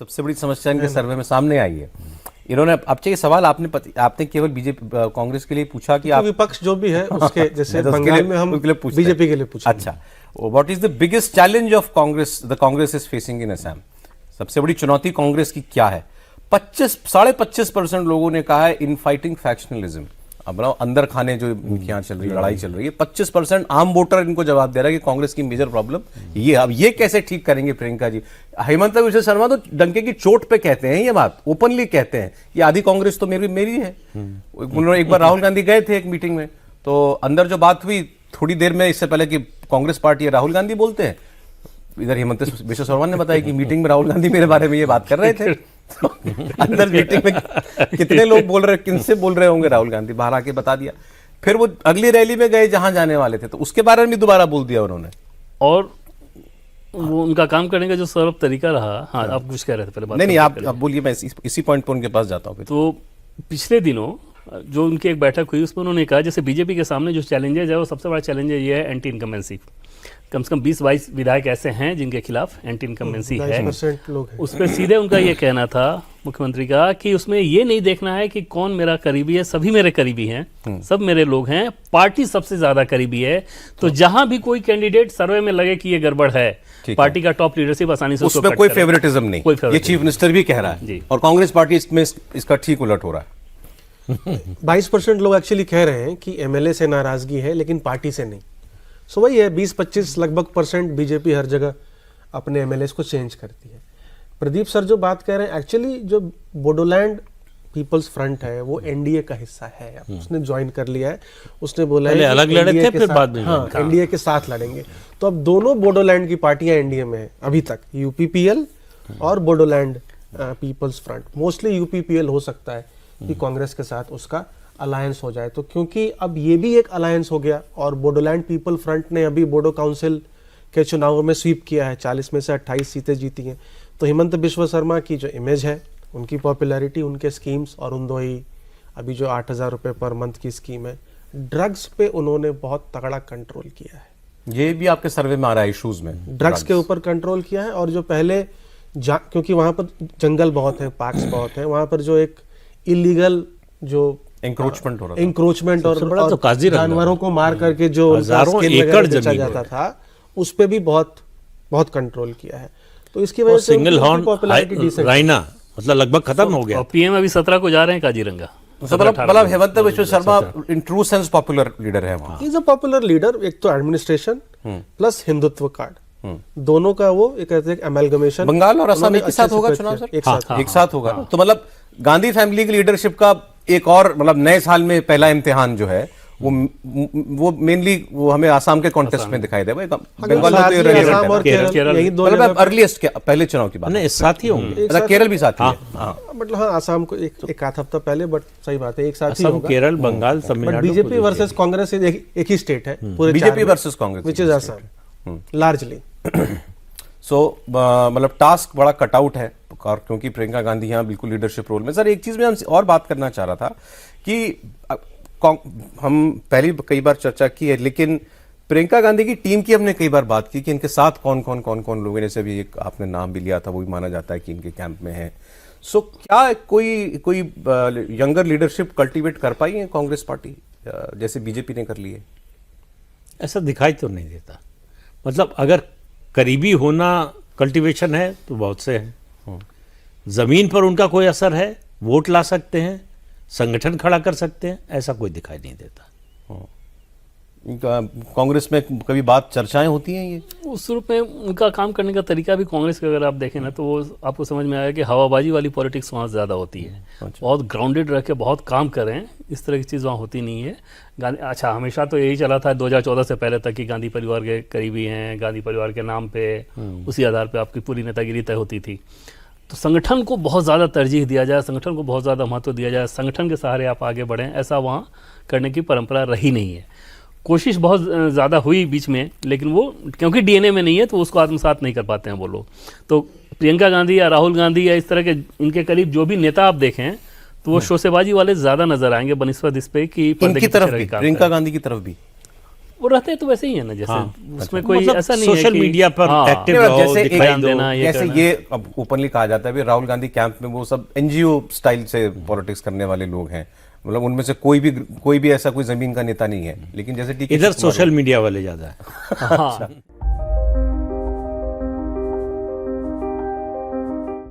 सबसे बड़ी समस्या इनके सर्वे में सामने आई है। इन्होंने आपसे ये सवाल आपने केवल बीजेपी कांग्रेस के लिए पूछा कि आप विपक्ष जो भी है उसके जैसे बंगाल में हम बीजेपी के लिए पूछा। अच्छा, what is the biggest challenge of Congress the Congress is facing in Assam? सबसे बड़ी चुनौती कांग्रेस की क्या है? 25% लोगों ने कहा है इन फाइटिंग फैक्शनलिज्म। अब अंदर खाने जो इनके यहाँ चल रही है, लड़ाई चल रही है, 25% आम वोटर इनको जवाब दे रहा है कि कांग्रेस की मेजर प्रॉब्लम ये। अब ये कैसे ठीक करेंगे प्रियंका जी? हेमंत बिश्व शर्मा तो डंके की चोट पे कहते हैं ये बात, ओपनली कहते हैं ये आधी कांग्रेस तो मेरी है। उन्होंने एक बार राहुल गांधी गए थे एक मीटिंग में, तो अंदर जो बात हुई थोड़ी देर में, इससे पहले कि कांग्रेस पार्टी है राहुल गांधी बोलते हैं, इधर हेमंत बिश्व शर्मा ने बताया कि मीटिंग में राहुल गांधी मेरे बारे में ये बात कर रहे थे। तो अंदर मीटिंग में कितने लोग बोल रहे, किनसे बोल रहे होंगे राहुल गांधी, बाहर आके बता दिया। फिर वो अगली रैली में गए जहां जाने वाले थे, तो उसके बारे में भी दोबारा बोल दिया उन्होंने। और वो उनका काम करने का जो सर्व तरीका रहा। हाँ, आप कुछ कह रहे थे पहले। नहीं, आप बोलिए, मैं इसी पॉइंट पर उनके पास जाता हूँ। तो पिछले दिनों जो उनकी एक बैठक हुई उसमें उन्होंने कहा जैसे बीजेपी के सामने जो चैलेंजेज है वो सबसे बड़ा चैलेंज ये है एंटी इनकम्बेंसी। कम से कम 20-22 विधायक ऐसे हैं जिनके खिलाफ एंटी इनकम्बेंसी है। उस पर सीधे उनका ये कहना था मुख्यमंत्री का कि उसमें ये नहीं देखना है कि कौन मेरा करीबी है, सभी मेरे करीबी हैं, सब मेरे लोग हैं, पार्टी सबसे ज्यादा करीबी है। तो जहां भी कोई कैंडिडेट सर्वे में लगे कि ये गड़बड़ है, पार्टी का टॉप लीडरशिप आसानी से उसमें कोई फेवरेटिज्म नहीं, ये चीफ मिनिस्टर भी कह रहा है। और कांग्रेस पार्टी इसमें इसका ठीक उलट हो रहा है। 22% लोग एक्चुअली कह रहे हैं कि एमएलए से नाराजगी है लेकिन पार्टी से नहीं। सो वही है, 20-25 लगभग % बीजेपी हर जगह अपने एमएलए को चेंज करती है। प्रदीप सर जो बात कह रहे हैं, एक्चुअली जो बोडोलैंड पीपल्स फ्रंट है वो एनडीए का हिस्सा है। उसने ज्वाइन कर लिया है, उसने बोला है अलग लड़े थे फिर बाद में एनडीए के साथ लड़ेंगे। तो अब दोनों बोडोलैंड की पार्टियां एनडीए में है अभी तक, यूपीपीएल और Bodoland people's front. Mostly UPPL हो सकता है कि कांग्रेस के साथ उसका अलायंस हो जाए, तो क्योंकि अब ये भी एक अलायंस हो गया और बोडोलैंड पीपल फ्रंट ने अभी बोडो काउंसिल के चुनावों में स्वीप किया है, 40 में से 28 सीटें जीती हैं। तो हेमंत बिश्व शर्मा की जो इमेज है, उनकी पॉपुलैरिटी, उनके स्कीम्स, और उन्दोई अभी जो 8,000 रुपये पर मंथ की स्कीम है, ड्रग्स पे उन्होंने बहुत तगड़ा कंट्रोल किया है। ये भी आपके सर्वे में आ रहा है इशूज में, ड्रग्स के ऊपर कंट्रोल किया है। और जो पहले क्योंकि वहाँ पर जंगल बहुत है, पार्क्स बहुत है, वहाँ पर जो एक इलीगल जो इंक्रोचमेंट हो रहा था, इंक्रोचमेंट और तो जानवरों को मार करके जो हजारों एकड़ जमीन जाता था, उस पे भी बहुत कंट्रोल किया है। तो इसकी वजह से सिंगल हॉर्न राइना मतलब लगभग खत्म हो गया। और पीएम अभी 17 को जा रहे हैं काजीरंगा। मतलब Hemant Biswa Sharma in true sense popular leader है वहाँ। Is a popular leader. एक तो एडमिनिस्ट्रेशन प्लस हिंदुत्व कार्ड, दोनों का वो एक एमलगमेशन। बंगाल और असम एक साथ होगा चुनाव सर? एक साथ होगा। तो मतलब गांधी फैमिली की लीडरशिप का एक और मतलब नए साल में पहला इम्तिहान जो है वो मेनली वो हमें आसाम के कॉन्टेस्ट में दिखाई दे। बंगाल और केरल अर्लीस्ट पहले चुनाव की बात, साथ ही होंगे, केरल भी साथ ही, मतलब हाँ आसाम को एक आध हफ्ता पहले, बट सही बात है एक साथ ही होगा। Kerala, Bengal, Tamil Nadu. BJP versus Congress एक ही स्टेट है पूरे, BJP versus Congress, which is Assam largely. So मतलब टास्क बड़ा कटआउट है, और क्योंकि प्रियंका गांधी यहाँ बिल्कुल लीडरशिप रोल में। सर एक चीज में हम और बात करना चाह रहा था कि हम पहले कई बार चर्चा की है, लेकिन प्रियंका गांधी की टीम की हमने कई बार बात की कि इनके साथ कौन कौन लोग हैं। जैसे अभी एक आपने नाम भी लिया था, वो भी माना जाता है कि इनके कैंप में है। सो क्या कोई यंगर लीडरशिप कल्टीवेट कर पाई है कांग्रेस पार्टी जैसे बीजेपी ने कर ली है? ऐसा दिखाई तो नहीं देता। मतलब अगर करीबी होना कल्टीवेशन है तो बहुत से हैं, जमीन पर उनका कोई असर है, वोट ला सकते हैं, संगठन खड़ा कर सकते हैं, ऐसा कोई दिखाई नहीं देता। कांग्रेस में कभी बात चर्चाएं होती हैं ये? उस रूप में उनका काम करने का तरीका भी कांग्रेस का अगर आप देखें ना, तो वो आपको समझ में आएगा कि हवाबाजी वाली पॉलिटिक्स वहाँ ज़्यादा होती है। बहुत ग्राउंडेड रह के बहुत काम करें, इस तरह की चीज़ वहाँ होती नहीं है। अच्छा, हमेशा तो यही चला था 2014 से पहले तक कि गांधी परिवार के करीबी हैं, गांधी परिवार के नाम पे उसी आधार पे आपकी पूरी नेतागिरी तय होती थी। तो संगठन को बहुत ज़्यादा तरजीह दिया जाए, संगठन को बहुत ज़्यादा महत्व दिया जाए, संगठन के सहारे आप आगे बढ़ें, ऐसा वहाँ करने की परंपरा रही नहीं है। कोशिश बहुत ज़्यादा हुई बीच में, लेकिन वो क्योंकि डीएनए में नहीं है तो उसको आत्मसात नहीं कर पाते हैं वो लोग। तो प्रियंका गांधी या राहुल गांधी या इस तरह के इनके करीब जो भी नेता आप देखें, तो वो शोसेबाजी वाले ज़्यादा नजर आएंगे बनिस्बत इस पे कि इनकी तरफ भी, प्रियंका गांधी की तरफ भी वो रहते तो वैसे ही है ना, जैसे उसमें कोई मतलब ऐसा नहीं है सोशल कि मीडिया पर हाँ, एक्टिव नहीं, रहो, जैसे दिखाई एक दो। देना, ये जैसे करना। ये अब ओपनली कहा जाता है भी राहुल गांधी कैंप में वो सब एनजीओ स्टाइल से पॉलिटिक्स करने वाले लोग हैं, मतलब उनमें से कोई भी ऐसा कोई जमीन का नेता नहीं है, लेकिन जैसे टीके इधर शिव कुमार सोशल मीडिया वाले ज्यादा है। हाँ